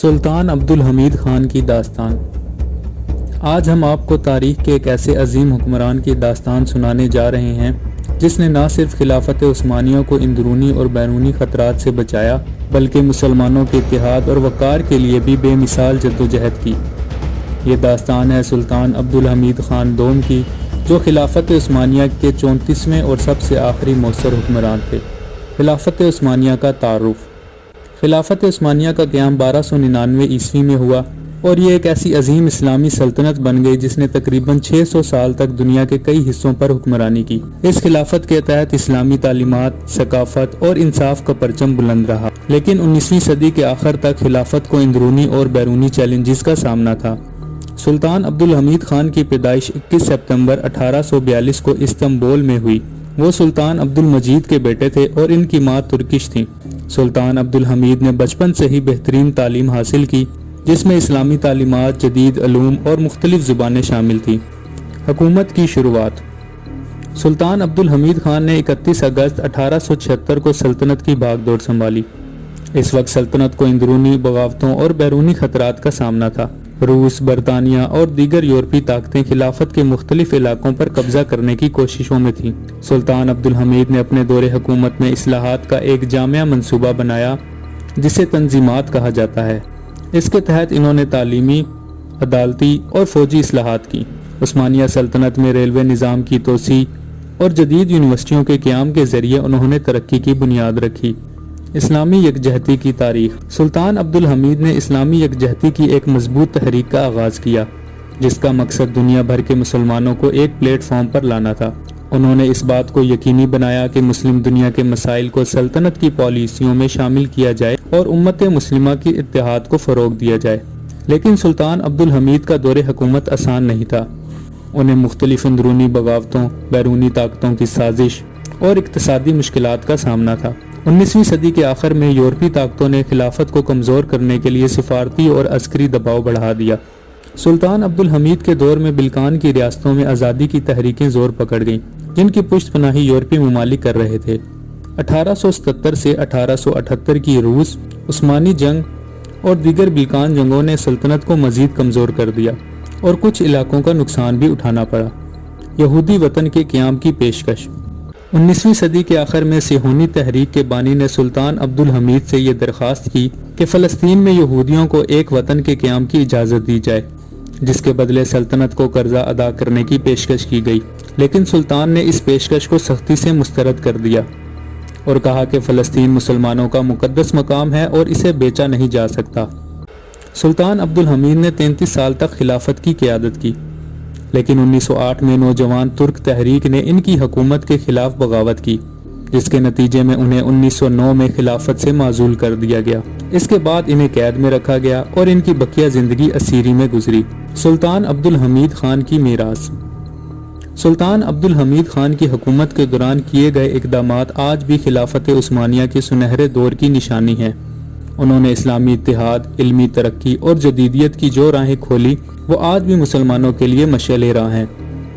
سلطان عبدالحمید خان کی داستان۔ آج ہم آپ کو تاریخ کے ایک ایسے عظیم حکمران کی داستان سنانے جا رہے ہیں جس نے نہ صرف خلافت عثمانیہ کو اندرونی اور بیرونی خطرات سے بچایا بلکہ مسلمانوں کے اتحاد اور وقار کے لیے بھی بے مثال جدوجہد کی۔ یہ داستان ہے سلطان عبدالحمید خان دوم کی، جو خلافت عثمانیہ کے 34ویں اور سب سے آخری مؤثر حکمران تھے۔ خلافت عثمانیہ کا تعارف۔ خلافت عثمانیہ کا قیام 1299 عیسوی میں ہوا اور یہ ایک ایسی عظیم اسلامی سلطنت بن گئی جس نے تقریباً 600 سال تک دنیا کے کئی حصوں پر حکمرانی کی۔ اس خلافت کے تحت اسلامی تعلیمات، ثقافت اور انصاف کا پرچم بلند رہا، لیکن 19ویں صدی کے آخر تک خلافت کو اندرونی اور بیرونی چیلنجز کا سامنا تھا۔ سلطان عبدالحمید خان کی پیدائش 21 ستمبر 1842 کو استنبول میں ہوئی۔ وہ سلطان عبدالمجید کے بیٹے تھے اور ان کی ماں ترکش تھیں۔ سلطان عبدالحمید نے بچپن سے ہی بہترین تعلیم حاصل کی، جس میں اسلامی تعلیمات، جدید علوم اور مختلف زبانیں شامل تھیں۔ حکومت کی شروعات۔ سلطان عبدالحمید خان نے 31 اگست 1876 کو سلطنت کی بھاگ دوڑ سنبھالی۔ اس وقت سلطنت کو اندرونی بغاوتوں اور بیرونی خطرات کا سامنا تھا۔ روس، برطانیہ اور دیگر یورپی طاقتیں خلافت کے مختلف علاقوں پر قبضہ کرنے کی کوششوں میں تھیں۔ سلطان عبدالحمید نے اپنے دور حکومت میں اصلاحات کا ایک جامع منصوبہ بنایا جسے تنظیمات کہا جاتا ہے۔ اس کے تحت انہوں نے تعلیمی، عدالتی اور فوجی اصلاحات کی۔ عثمانیہ سلطنت میں ریلوے نظام کی توسیع اور جدید یونیورسٹیوں کے قیام کے ذریعے انہوں نے ترقی کی بنیاد رکھی۔ اسلامی یکجہتی کی تاریخ۔ سلطان عبدالحمید نے اسلامی یکجہتی کی ایک مضبوط تحریک کا آغاز کیا جس کا مقصد دنیا بھر کے مسلمانوں کو ایک پلیٹ فارم پر لانا تھا۔ انہوں نے اس بات کو یقینی بنایا کہ مسلم دنیا کے مسائل کو سلطنت کی پالیسیوں میں شامل کیا جائے اور امت مسلمہ کی اتحاد کو فروغ دیا جائے۔ لیکن سلطان عبدالحمید کا دور حکومت آسان نہیں تھا۔ انہیں مختلف اندرونی بغاوتوں، بیرونی طاقتوں کی سازش اور اقتصادی مشکلات کا سامنا تھا۔ 19ویں صدی کے آخر میں یورپی طاقتوں نے خلافت کو کمزور کرنے کے لیے سفارتی اور عسکری دباؤ بڑھا دیا۔ سلطان عبدالحمید کے دور میں بلقان کی ریاستوں میں آزادی کی تحریکیں زور پکڑ گئیں، جن کی پشت پناہی یورپی ممالک کر رہے تھے۔ 1877 سے 1878 کی روس، عثمانی جنگ اور دیگر بلقان جنگوں نے سلطنت کو مزید کمزور کر دیا اور کچھ علاقوں کا نقصان بھی اٹھانا پڑا۔ یہودی وطن کے قیام کی پیشکش۔ 19ویں صدی کے آخر میں صہیونی تحریک کے بانی نے سلطان عبدالحمید سے یہ درخواست کی کہ فلسطین میں یہودیوں کو ایک وطن کے قیام کی اجازت دی جائے، جس کے بدلے سلطنت کو قرضہ ادا کرنے کی پیشکش کی گئی، لیکن سلطان نے اس پیشکش کو سختی سے مسترد کر دیا اور کہا کہ فلسطین مسلمانوں کا مقدس مقام ہے اور اسے بیچا نہیں جا سکتا۔ سلطان عبدالحمید نے 33 سال تک خلافت کی قیادت کی، لیکن 1908 میں نوجوان ترک تحریک نے ان کی حکومت کے خلاف بغاوت کی، جس کے نتیجے میں انہیں 1909 میں خلافت سے معزول کر دیا گیا۔ اس کے بعد انہیں قید میں رکھا گیا اور ان کی بقیہ زندگی اسیری میں گزری۔ سلطان عبدالحمید خان کی میراث۔ سلطان عبدالحمید خان کی حکومت کے دوران کیے گئے اقدامات آج بھی خلافت عثمانیہ کے سنہرے دور کی نشانی ہیں۔ انہوں نے اسلامی اتحاد، علمی ترقی اور جدیدیت کی جو راہیں کھولی وہ آج بھی مسلمانوں کے لیے مشعل راہ ہیں۔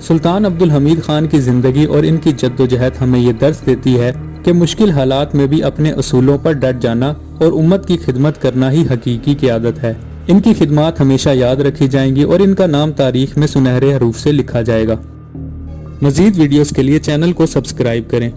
سلطان عبدالحمید خان کی زندگی اور ان کی جدوجہد ہمیں یہ درس دیتی ہے کہ مشکل حالات میں بھی اپنے اصولوں پر ڈٹ جانا اور امت کی خدمت کرنا ہی حقیقی قیادت ہے۔ ان کی خدمات ہمیشہ یاد رکھی جائیں گی اور ان کا نام تاریخ میں سنہرے حروف سے لکھا جائے گا۔ مزید ویڈیوز کے لیے چینل کو سبسکرائب کریں۔